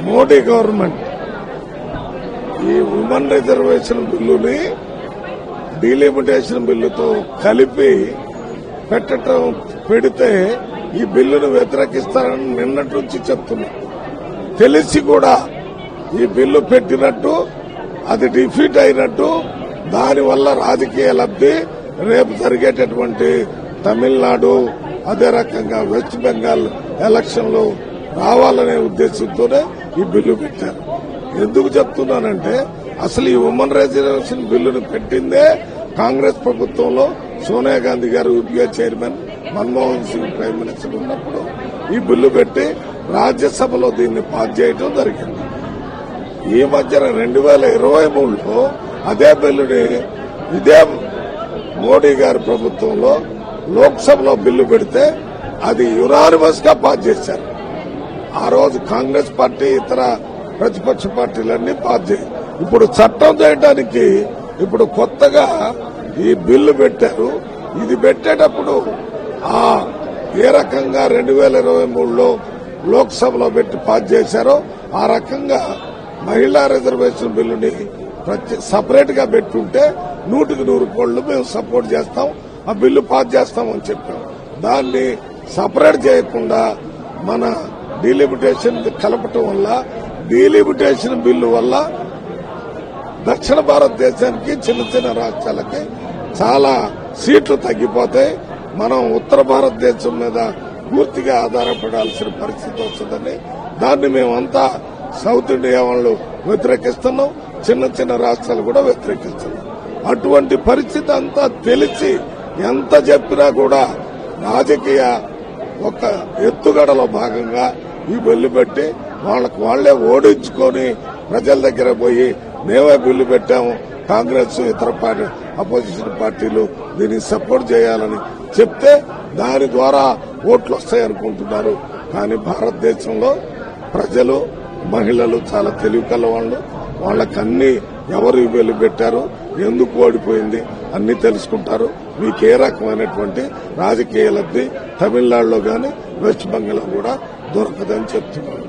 Modi government ఈ women reservation బిల్లుని delimitation బిల్లుతో కలిపి పెడితే ఈ బిల్లును వ్యతిరేకిస్తారని నిన్నటి నుంచి చెప్తున్నా. తెలిసి కూడా ఈ బిల్లు పెట్టినట్టు, అది డిఫీట్ అయినట్టు, దానివల్ల రాజకీయ లబ్ధి రేపు జరిగేటటువంటి తమిళనాడు, అదే రకంగా వెస్ట్ బెంగాల్ ఎలక్షన్లు రావాలనే ఉద్దేశంతోనే ఈ బిల్లు పెట్టారు. ఎందుకు చెప్తున్నానంటే అసలు ఈ ఉమెన్ రిజర్వేషన్ బిల్లును పెట్టిందే కాంగ్రెస్ ప్రభుత్వంలో సోనియా గాంధీ గారు UPA chairman, Manmohan Singh prime minister ఉన్నప్పుడు ఈ బిల్లు పెట్టి రాజ్యసభలో దీన్ని పాస్ చేయడం జరిగింది. ఈ మధ్యన 2023లో అదే బిల్లుని ఇదే మోడీ గారి ప్రభుత్వంలో లోక్సభలో బిల్లు పెడితే అది యునానిమస్ గా పాస్ చేశారు. ఆ రోజు కాంగ్రెస్ పార్టీ, ఇతర ప్రతిపక్ష పార్టీలన్నీ పాస్ చేయాలి. ఇప్పుడు చట్టం చేయడానికి ఇప్పుడు కొత్తగా ఈ బిల్లు పెట్టారు. ఇది పెట్టేటప్పుడు ఏ రకంగా 2023లో లోక్సభలో పెట్టి పాస్ చేశారో ఆ రకంగా మహిళా రిజర్వేషన్ బిల్లుని సపరేట్ గా పెట్టుంటే 100% మేము సపోర్ట్ చేస్తాం, ఆ బిల్లు పాస్ చేస్తామని చెప్పాం. దాన్ని సపరేట్ చేయకుండా మన డీలిమిటేషన్ కలపటం వల్ల, డీలిమిటేషన్ బిల్లు వల్ల దక్షిణ భారతదేశానికి, చిన్న చిన్న రాష్ట్రాలకి చాలా సీట్లు తగ్గిపోతాయి. మనం ఉత్తర భారతదేశం మీద పూర్తిగా ఆధారపడాల్సిన పరిస్థితి వస్తుందని దాన్ని మేమంతా సౌత్ ఇండియా వాళ్ళు వ్యతిరేకిస్తున్నాం, చిన్న చిన్న రాష్ట్రాలు కూడా వ్యతిరేకిస్తున్నాం. అటువంటి పరిస్థితి అంతా తెలిసి ఎంత చెప్పినా కూడా రాజకీయ ఒక ఎత్తుగడలో భాగంగా ఈ బిల్లు పెట్టి వాళ్ళకు వాళ్లే ఓడించుకొని ప్రజల దగ్గర పోయి మేమే బిల్లు పెట్టాము, కాంగ్రెస్, ఇతర పార్టీ, అపోజిషన్ పార్టీలు దీన్ని సపోర్ట్ చేయాలని చెప్తే దాని ద్వారా ఓట్లు వస్తాయనుకుంటున్నారు. కానీ భారతదేశంలో ప్రజలు, మహిళలు చాలా తెలివి కల వాళ్ళు. వాళ్ళకన్నీ ఎవరు ఈ బిల్లు పెట్టారు, ఎందుకు ఓడిపోయింది అన్ని తెలుసుకుంటారు. మీకు ఏ రకమైనటువంటి రాజకీయ లబ్ధి తమిళనాడులో గాని వెస్ట్ బెంగాల్లో కూడా దొరకదని చెప్తున్నారు.